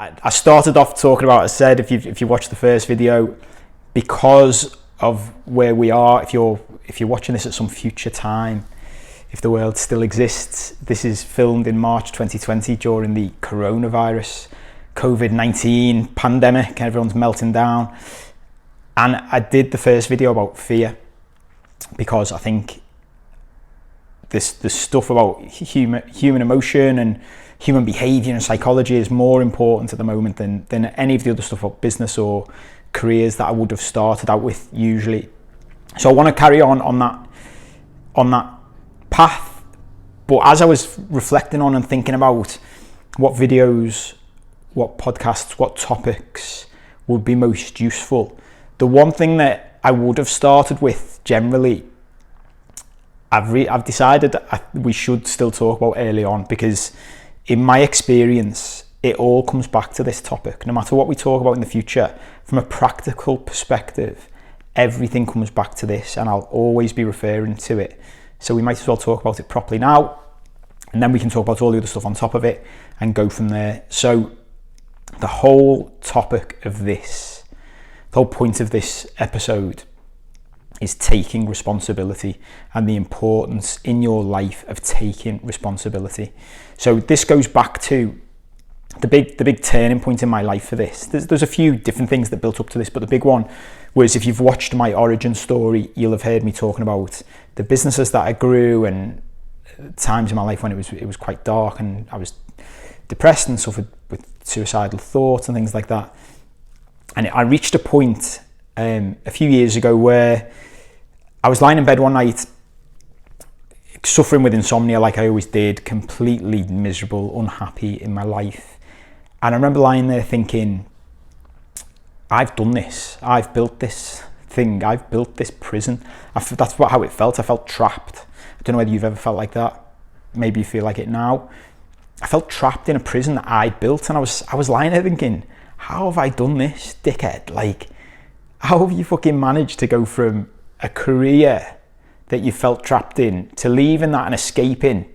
I started off talking about, I said, if you watch the first video, because of where we are, if you're watching this at some future time, if the world still exists, this is filmed in March 2020 during the coronavirus, COVID-19 pandemic, everyone's melting down. And I did the first video about fear because I think this stuff about human emotion and human behavior and psychology is more important at the moment than any of the other stuff about business or careers that I would have started out with usually. So I want to carry on that path. But as I was reflecting on and thinking about what videos, what podcasts, what topics would be most useful, the one thing that I would have started with generally, I've decided we should still talk about early on, because in my experience, it all comes back to this topic. No matter what we talk about in the future, from a practical perspective, everything comes back to this, and I'll always be referring to it. So we might as well talk about it properly now, and then we can talk about all the other stuff on top of it and go from there. So the whole topic of this, the whole point of this episode is taking responsibility and the importance in your life of taking responsibility. So this goes back to the big turning point in my life for this. There's a few different things that built up to this, but the big one was, if you've watched my origin story, you'll have heard me talking about the businesses that I grew and times in my life when it was quite dark and I was depressed and suffered with suicidal thoughts and things like that. And I reached a point a few years ago where I was lying in bed one night, suffering with insomnia like I always did, completely miserable, unhappy in my life. And I remember lying there thinking, I've done this. I've built this thing. I've built this prison. That's how it felt. I felt trapped. I don't know whether you've ever felt like that. Maybe you feel like it now. I felt trapped in a prison that I built, and I was lying there thinking, how have I done this, dickhead? Like, how have you fucking managed to go from a career that you felt trapped in to leaving that and escaping,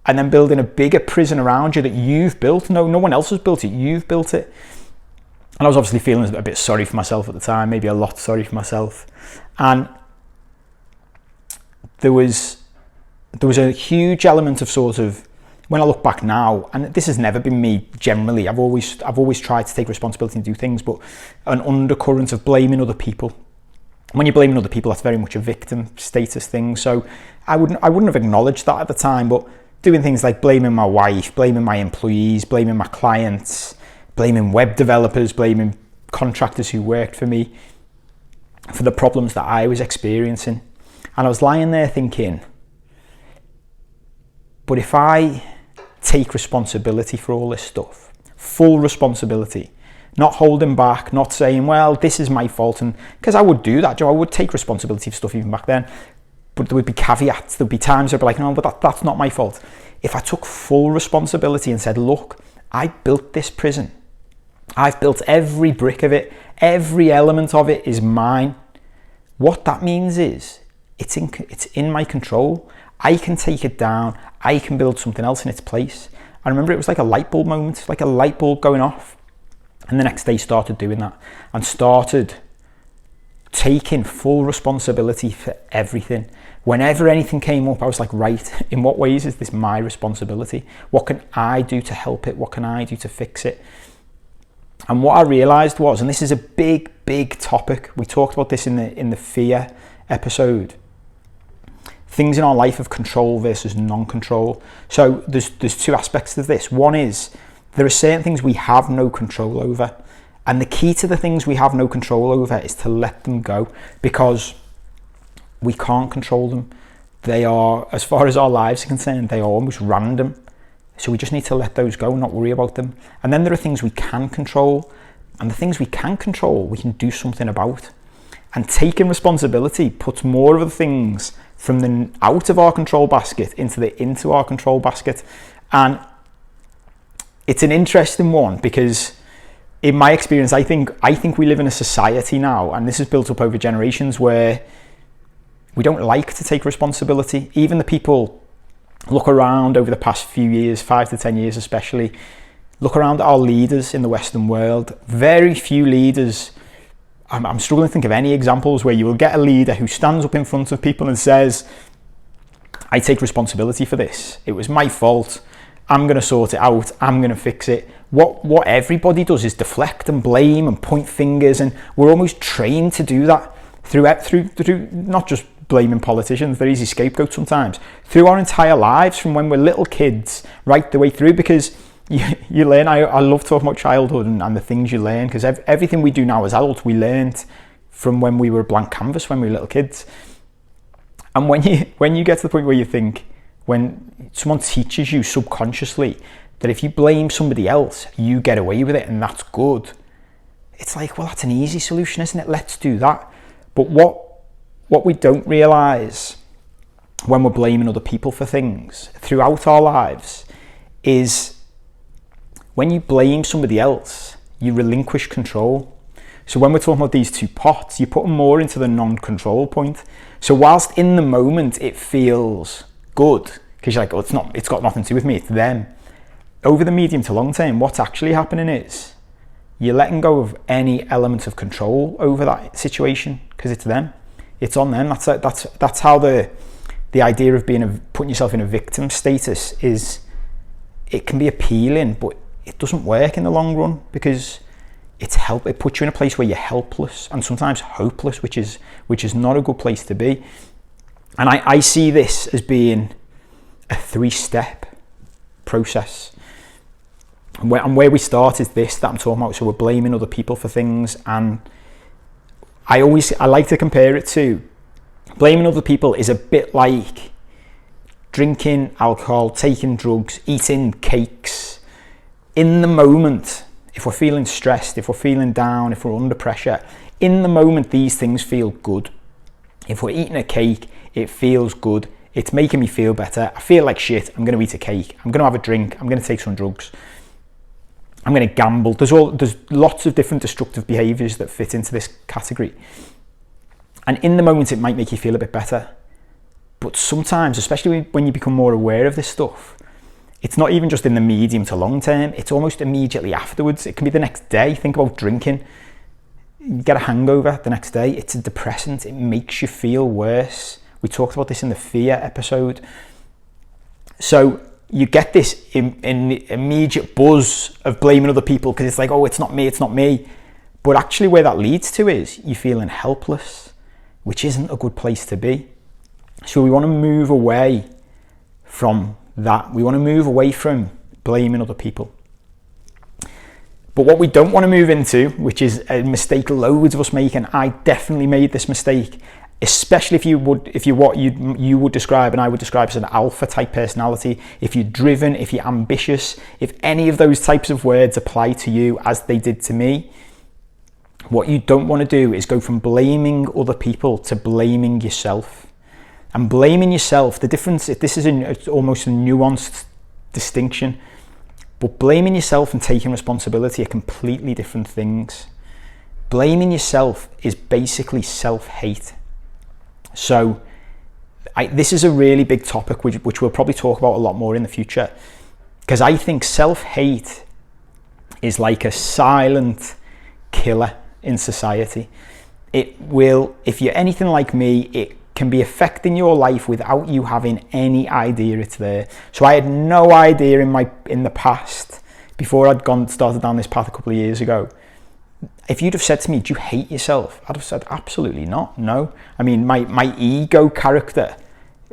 and then building a bigger prison around you that you've built? No one else has built it, you've built it. And I was obviously feeling a bit sorry for myself at the time, maybe a lot sorry for myself. And there was a huge element of sort of, when I look back now, and this has never been me generally, I've always tried to take responsibility and do things, but an undercurrent of blaming other people. When you're blaming other people, that's very much a victim status thing. So I wouldn't have acknowledged that at the time, but doing things like blaming my wife, blaming my employees, blaming my clients, blaming web developers, blaming contractors who worked for me for the problems that I was experiencing. And I was lying there thinking, but if I take responsibility for all this stuff, full responsibility, not holding back, not saying, well, this is my fault, and because I would do that, Joe, I would take responsibility for stuff even back then, but there would be caveats, there'd be times I'd be like, no, but that's not my fault. If I took full responsibility and said, look, I built this prison, I've built every brick of it, every element of it is mine, what that means is it's in my control. I can take it down, I can build something else in its place. I remember it was like a light bulb moment, like a light bulb going off. And the next day started doing that and started taking full responsibility for everything. Whenever anything came up, I was like, right, in what ways is this my responsibility? What can I do to help it? What can I do to fix it? And what I realized was, and this is a big, big topic, we talked about this in the fear episode, things in our life of control versus non-control. So there's two aspects of this. One is, there are certain things we have no control over. And the key to the things we have no control over is to let them go, because we can't control them. They are, as far as our lives are concerned, they are almost random. So we just need to let those go and not worry about them. And then there are things we can control, and the things we can control, we can do something about. And taking responsibility puts more of the things from the out of our control basket into our control basket. And it's an interesting one, because in my experience, I think we live in a society now, and this is built up over generations, where we don't like to take responsibility. Even the people, look around over the past few years, 5 to 10 years especially, Look around at our leaders in the Western world. Very few leaders, I'm struggling to think of any examples where you will get a leader who stands up in front of people and says, I take responsibility for this. It was my fault. I'm going to sort it out. I'm going to fix it. What everybody does is deflect and blame and point fingers, and we're almost trained to do that through not just blaming politicians, they're easy scapegoats sometimes, through our entire lives, from when we're little kids right the way through, because you learn. I love talking about childhood and the things you learn, because everything we do now as adults we learned from when we were a blank canvas when we were little kids. And when you get to the point where you think, when someone teaches you subconsciously that if you blame somebody else, you get away with it and that's good, it's like, well, that's an easy solution, isn't it? Let's do that. But what we don't realise when we're blaming other people for things throughout our lives is when you blame somebody else, you relinquish control. So when we're talking about these two pots, you put them more into the non-control point. So whilst in the moment it feels good, because you're like, oh, it's got nothing to do with me, it's them. Over the medium to long term, what's actually happening is you're letting go of any element of control over that situation, because it's them. It's on them. That's how the idea of putting yourself in a victim status is. It can be appealing, but it doesn't work in the long run, because it puts you in a place where you're helpless and sometimes hopeless, which is not a good place to be. And I see this as being a 3-step process. And where we start is this that I'm talking about. So we're blaming other people for things, and I like to compare it to blaming other people is a bit like drinking alcohol, taking drugs, eating cakes. In the moment, if we're feeling stressed, if we're feeling down, if we're under pressure, in the moment these things feel good. If we're eating a cake, it feels good. It's making me feel better. I feel like shit. I'm going to eat a cake. I'm going to have a drink. I'm going to take some drugs. I'm going to gamble. There's lots of different destructive behaviours that fit into this category. And in the moment, it might make you feel a bit better. But sometimes, especially when you become more aware of this stuff, it's not even just in the medium to long term. It's almost immediately afterwards. It can be the next day. Think about drinking. You get a hangover the next day. It's a depressant. It makes you feel worse. We talked about this in the fear episode. So you get this immediate buzz of blaming other people because it's like, oh, it's not me. But actually where that leads to is you feeling helpless, which isn't a good place to be. So we want to move away from that. We want to move away from blaming other people. But what we don't want to move into, which is a mistake loads of us make, and I definitely made this mistake, especially if you would describe and I would describe as an alpha type personality, if you're driven, if you're ambitious, if any of those types of words apply to you as they did to me, what you don't want to do is go from blaming other people to blaming yourself. And blaming yourself, the difference, this is it's almost a nuanced distinction, but blaming yourself and taking responsibility are completely different things. Blaming yourself is basically self-hate. So this is a really big topic which we'll probably talk about a lot more in the future, because I think self-hate is like a silent killer in society. It will, if you're anything like me, it can be affecting your life without you having any idea it's there. So I had no idea in the past, before I'd started down this path a couple of years ago. If you'd have said to me, do you hate yourself? I'd have said, absolutely not, no. I mean, my ego character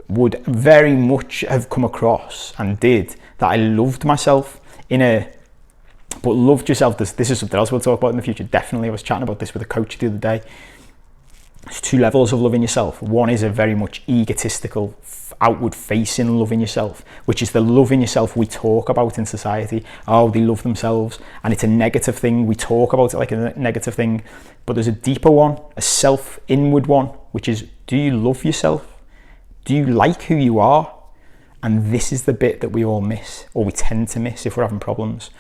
would very much have come across and did that I loved myself but loved yourself, this is something else we'll talk about in the future. Definitely, I was chatting about this with a coach the other day. There's 2 levels of loving yourself. One is a very much egotistical, outward facing loving yourself, which is the loving yourself we talk about in society. Oh, they love themselves, and it's a negative thing. We talk about it like a negative thing, but there's a deeper one, a self-inward one, which is, do you love yourself? Do you like who you are? And this is the bit that we all miss, or we tend to miss if we're having problems.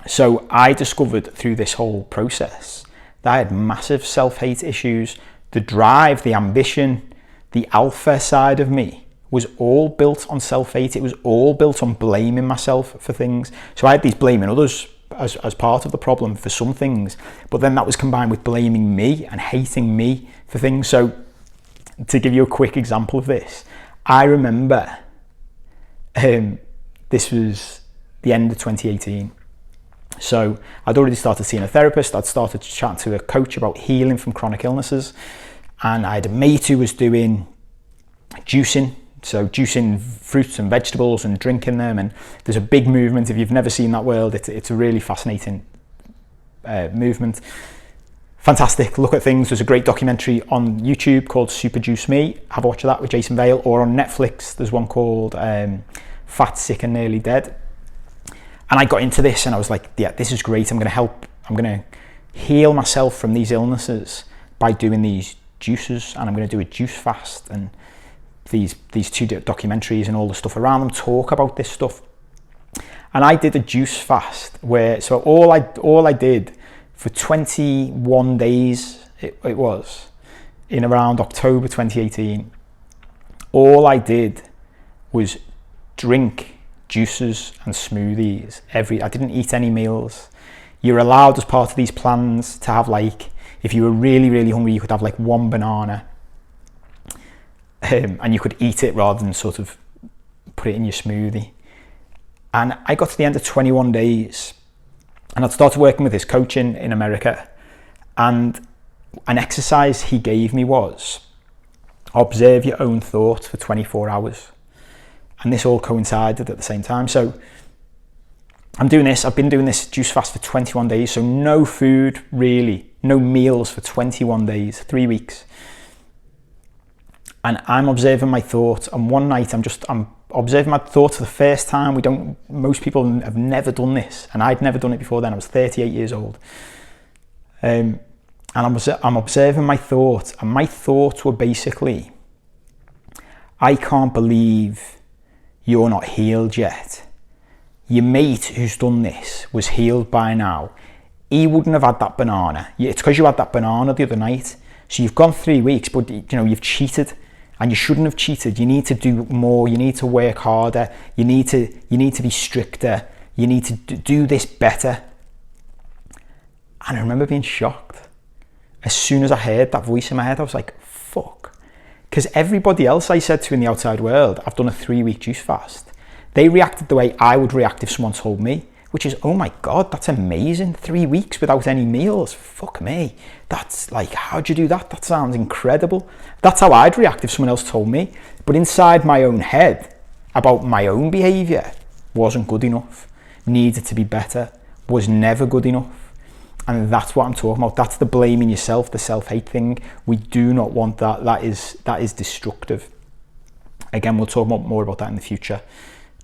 So I discovered through this whole process that I had massive self-hate issues. The drive, the ambition, the alpha side of me was all built on self-hate. It was all built on blaming myself for things. So I had these blaming others as part of the problem for some things, but then that was combined with blaming me and hating me for things. So to give you a quick example of this, I remember this was the end of 2018. So I'd already started seeing a therapist. I'd started to chat to a coach about healing from chronic illnesses. And I had a mate who was doing juicing. So juicing fruits and vegetables and drinking them. And there's a big movement. If you've never seen that world, it's a really fascinating movement. Fantastic. Look at things. There's a great documentary on YouTube called Super Juice Me. Have a watch of that with Jason Vale. Or on Netflix, there's one called Fat, Sick and Nearly Dead. And I got into this and I was like, yeah, this is great. I'm going to help. I'm going to heal myself from these illnesses by doing these juices. And I'm going to do a juice fast. And these two documentaries and all the stuff around them talk about this stuff. And I did a juice fast where, so all I did for 21 days, it was in around October 2018, all I did was drink juices and smoothies. I didn't eat any meals. You're allowed as part of these plans to have, like, if you were really, really hungry, you could have like one banana and you could eat it rather than sort of put it in your smoothie. And I got to the end of 21 days and I'd started working with this coach in America, and an exercise he gave me was observe your own thoughts for 24 hours. And this all coincided at the same time. So I'm doing this, I've been doing this juice fast for 21 days. So no food really, no meals for 21 days, 3 weeks. And I'm observing my thoughts. And one night I'm observing my thoughts for the first time. Most people have never done this. And I'd never done it before then. I was 38 years old. And I'm observing my thoughts. And my thoughts were basically, I can't believe you're not healed yet. Your mate who's done this was healed by now. He wouldn't have had that banana. It's because you had that banana the other night. So you've gone 3 weeks, but you've cheated, and you shouldn't have cheated. You need to do more. You need to work harder. You need to be stricter. You need to do this better. And I remember being shocked. As soon as I heard that voice in my head, I was like, fuck. Because everybody else I said to in the outside world, I've done a 3-week juice fast. They reacted the way I would react if someone told me, which is, oh my God, that's amazing. 3 weeks without any meals. Fuck me. That's like, how'd you do that? That sounds incredible. That's how I'd react if someone else told me. But inside my own head, about my own behaviour, wasn't good enough. Needed to be better. Was never good enough. And that's what I'm talking about. That's the blaming yourself, the self-hate thing. We do not want that. That is destructive. Again, we'll talk more about that in the future.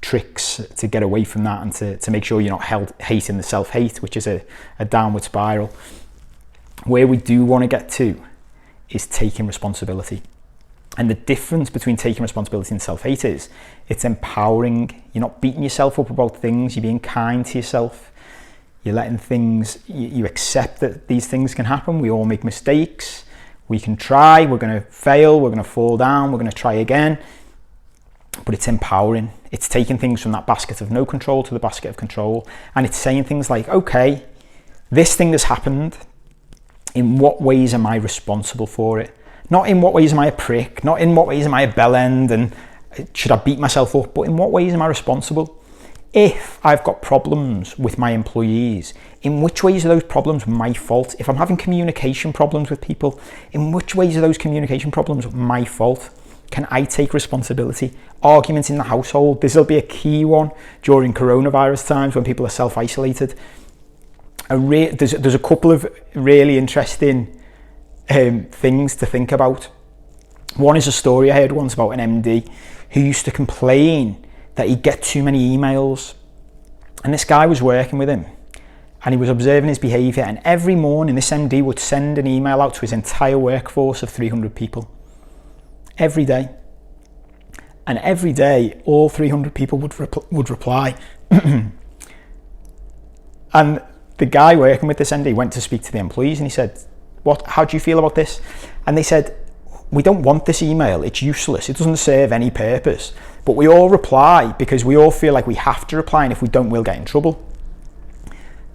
Tricks to get away from that and to make sure you're not hating the self-hate, which is a downward spiral. Where we do want to get to is taking responsibility. And the difference between taking responsibility and self-hate is it's empowering. You're not beating yourself up about things. You're being kind to yourself. You're letting things, you accept that these things can happen. We all make mistakes. We can try, we're going to fail, we're going to fall down, we're going to try again. But it's empowering. It's taking things from that basket of no control to the basket of control. And it's saying things like, okay, this thing has happened. In what ways am I responsible for it? Not in what ways am I a prick, not in what ways am I a bellend and should I beat myself up, but in what ways am I responsible? If I've got problems with my employees, in which ways are those problems my fault? If I'm having communication problems with people, in which ways are those communication problems my fault? Can I take responsibility? Arguments in the household, this will be a key one during coronavirus times when people are self-isolated. There's a couple of really interesting things to think about. One is a story I heard once about an MD who used to complain that he'd get too many emails, and this guy was working with him and he was observing his behaviour, and every morning this MD would send an email out to his entire workforce of 300 people every day, and every day all 300 people would reply. And the guy working with this MD went to speak to the employees and he said, how do you feel about this? And they said, we don't want this email. It's useless. It doesn't serve any purpose. But we all reply because we all feel like we have to reply, and if we don't, we'll get in trouble.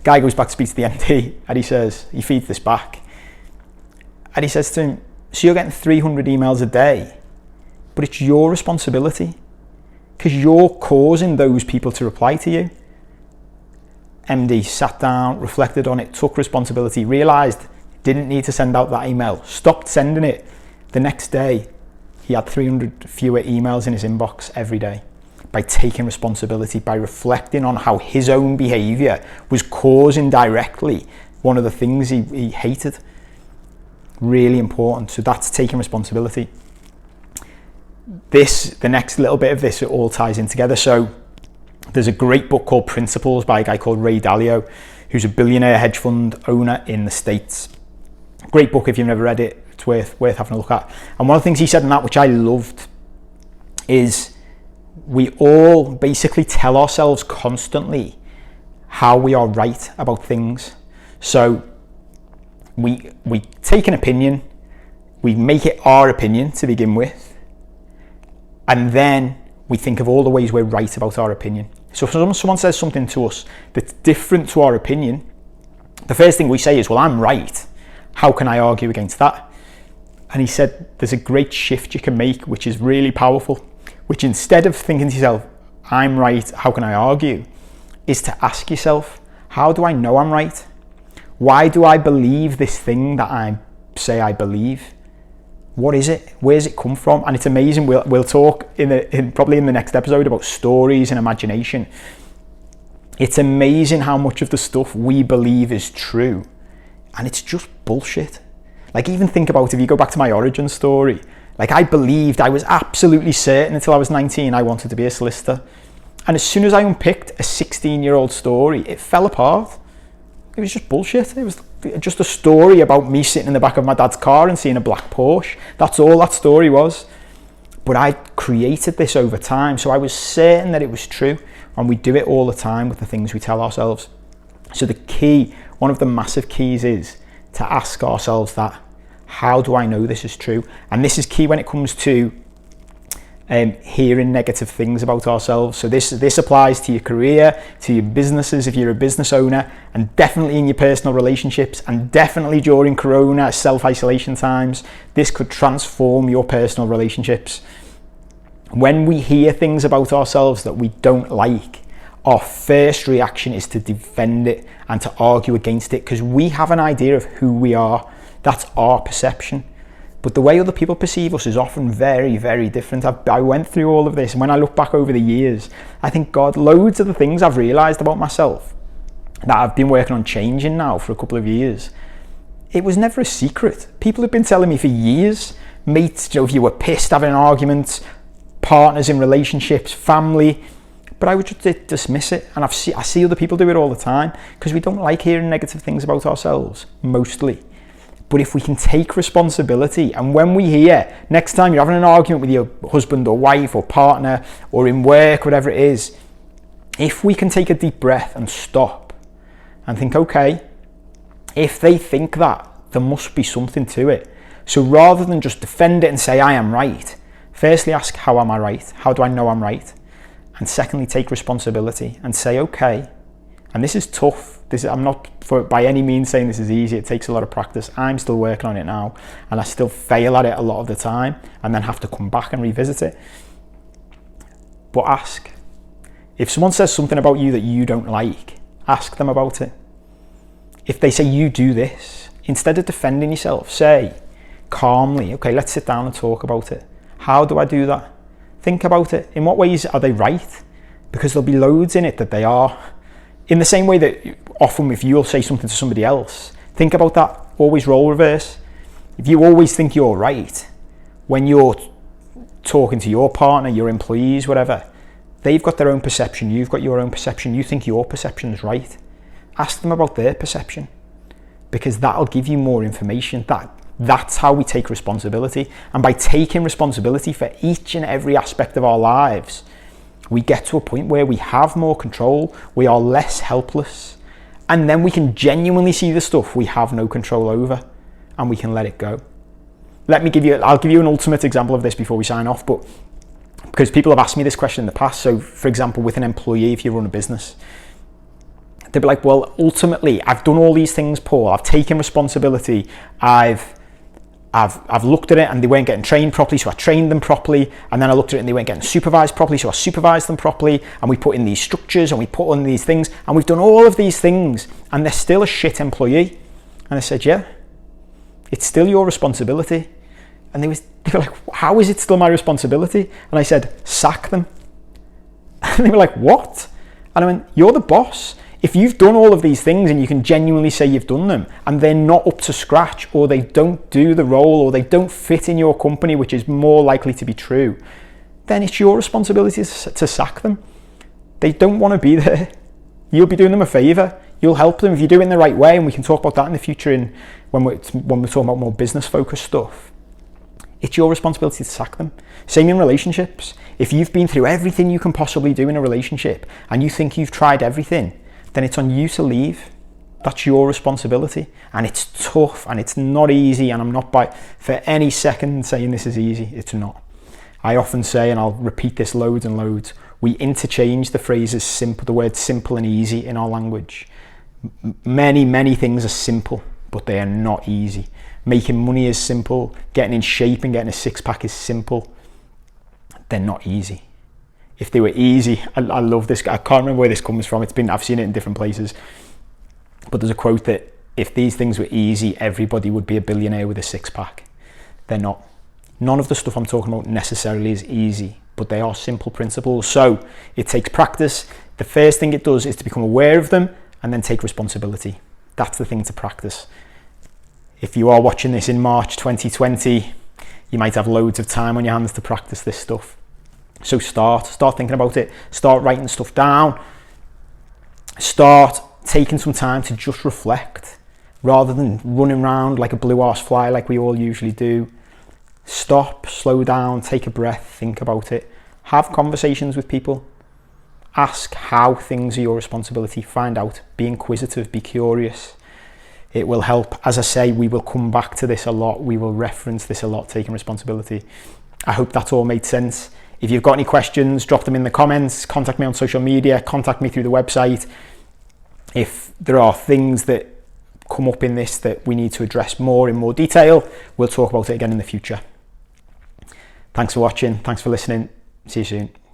Guy goes back to speak to the MD, and he says, he feeds this back, and he says to him, so you're getting 300 emails a day, but it's your responsibility because you're causing those people to reply to you. MD sat down, reflected on it, took responsibility, realised didn't need to send out that email, stopped sending it. The next day, he had 300 fewer emails in his inbox every day by taking responsibility, by reflecting on how his own behaviour was causing directly one of the things he hated. Really important. So that's taking responsibility. The next little bit of this, it all ties in together. So there's a great book called Principles by a guy called Ray Dalio, who's a billionaire hedge fund owner in the States. Great book if you've never read it. It's worth having a look at. And one of the things he said in that, which I loved, is we all basically tell ourselves constantly how we are right about things. So we take an opinion, we make it our opinion to begin with, and then we think of all the ways we're right about our opinion. So if someone says something to us that's different to our opinion, the first thing we say is, well, I'm right. How can I argue against that? And he said there's a great shift you can make, which is really powerful, which instead of thinking to yourself, I'm right, how can I argue, is to ask yourself, how do I know I'm right? Why do I believe this thing that I say I believe? What is it? Where does it come from? And it's amazing. We'll talk probably in the next episode about stories and imagination. It's amazing how much of the stuff we believe is true, and it's just bullshit. Like, even think about, if you go back to my origin story, like, I was absolutely certain until I was 19 I wanted to be a solicitor. And as soon as I unpicked a 16-year-old story, it fell apart. It was just bullshit. It was just a story about me sitting in the back of my dad's car and seeing a black Porsche. That's all that story was. But I created this over time, so I was certain that it was true, and we do it all the time with the things we tell ourselves. So the key, one of the massive keys, is to ask ourselves that, how do I know this is true? And this is key when it comes to hearing negative things about ourselves. So this applies to your career, to your businesses if you're a business owner, and definitely in your personal relationships, and definitely during Corona self-isolation times. This could transform your personal relationships. When we hear things about ourselves that we don't like, our first reaction is to defend it and to argue against it, because we have an idea of who we are. That's our perception. But the way other people perceive us is often very, very different. I went through all of this, and when I look back over the years, I think, God, loads of the things I've realised about myself that I've been working on changing now for a couple of years, it was never a secret. People have been telling me for years, mates, if you were pissed having an argument, partners in relationships, family, but I would just dismiss it. And I see other people do it all the time, because we don't like hearing negative things about ourselves, mostly. But if we can take responsibility, and when we hear, next time you're having an argument with your husband or wife or partner or in work, whatever it is, if we can take a deep breath and stop and think, okay, if they think that, there must be something to it. So rather than just defend it and say, I am right, firstly ask, how am I right? How do I know I'm right? And secondly, take responsibility and say, okay, and this is tough. I'm not by any means saying this is easy. It takes a lot of practice. I'm still working on it now, and I still fail at it a lot of the time and then have to come back and revisit it. But ask. If someone says something about you that you don't like, ask them about it. If they say you do this, instead of defending yourself, say calmly, okay, let's sit down and talk about it. How do I do that? Think about it. In what ways are they right? Because there'll be loads in it that they are. In the same way that often if you'll say something to somebody else, think about that. Always role reverse. If you always think you're right, when you're talking to your partner, your employees, whatever, they've got their own perception, you've got your own perception, you think your perception's right. Ask them about their perception, because that'll give you more information. That's how we take responsibility. And by taking responsibility for each and every aspect of our lives, we get to a point where we have more control, we are less helpless, and then we can genuinely see the stuff we have no control over, and we can let it go. I'll give you an ultimate example of this before we sign off, but because people have asked me this question in the past. So for example, with an employee, if you run a business, they'd be like, well, ultimately, I've done all these things, Paul. I've taken responsibility. I've looked at it and they weren't getting trained properly, so I trained them properly. And then I looked at it and they weren't getting supervised properly, so I supervised them properly. And we put in these structures and we put in these things and we've done all of these things and they're still a shit employee. And I said, yeah, it's still your responsibility. And they were like, how is it still my responsibility? And I said, sack them. And they were like, what? And I went, you're the boss. If you've done all of these things and you can genuinely say you've done them and they're not up to scratch, or they don't do the role, or they don't fit in your company, which is more likely to be true, then it's your responsibility to sack them. They don't want to be there. You'll be doing them a favour. You'll help them if you do it in the right way, and we can talk about that in the future when we're talking about more business focused stuff. It's your responsibility to sack them. Same in relationships. If you've been through everything you can possibly do in a relationship and you think you've tried everything, then it's on you to leave. That's your responsibility. And it's tough and it's not easy, and I'm not for any second saying this is easy. It's not. I often say, and I'll repeat this loads and loads, we interchange the phrases simple, the words simple and easy in our language. Many things are simple, but they are not easy. Making money is simple. Getting in shape and getting a six-pack is simple. They're not easy. If they were easy, I love this. I can't remember where this comes from. I've seen it in different places. But there's a quote that if these things were easy, everybody would be a billionaire with a six-pack. They're not. None of the stuff I'm talking about necessarily is easy, but they are simple principles. So it takes practice. The first thing it does is to become aware of them and then take responsibility. That's the thing to practice. If you are watching this in March 2020, you might have loads of time on your hands to practice this stuff. So start thinking about it. Start writing stuff down. Start taking some time to just reflect rather than running around like a blue arse fly like we all usually do. Stop, slow down, take a breath, think about it. Have conversations with people. Ask how things are your responsibility. Find out. Be inquisitive, be curious. It will help. As I say, we will come back to this a lot. We will reference this a lot, taking responsibility. I hope that's all made sense. If you've got any questions, drop them in the comments. Contact me on social media. Contact me through the website. If there are things that come up in this that we need to address more in more detail, we'll talk about it again in the future. Thanks for watching. Thanks for listening. See you soon.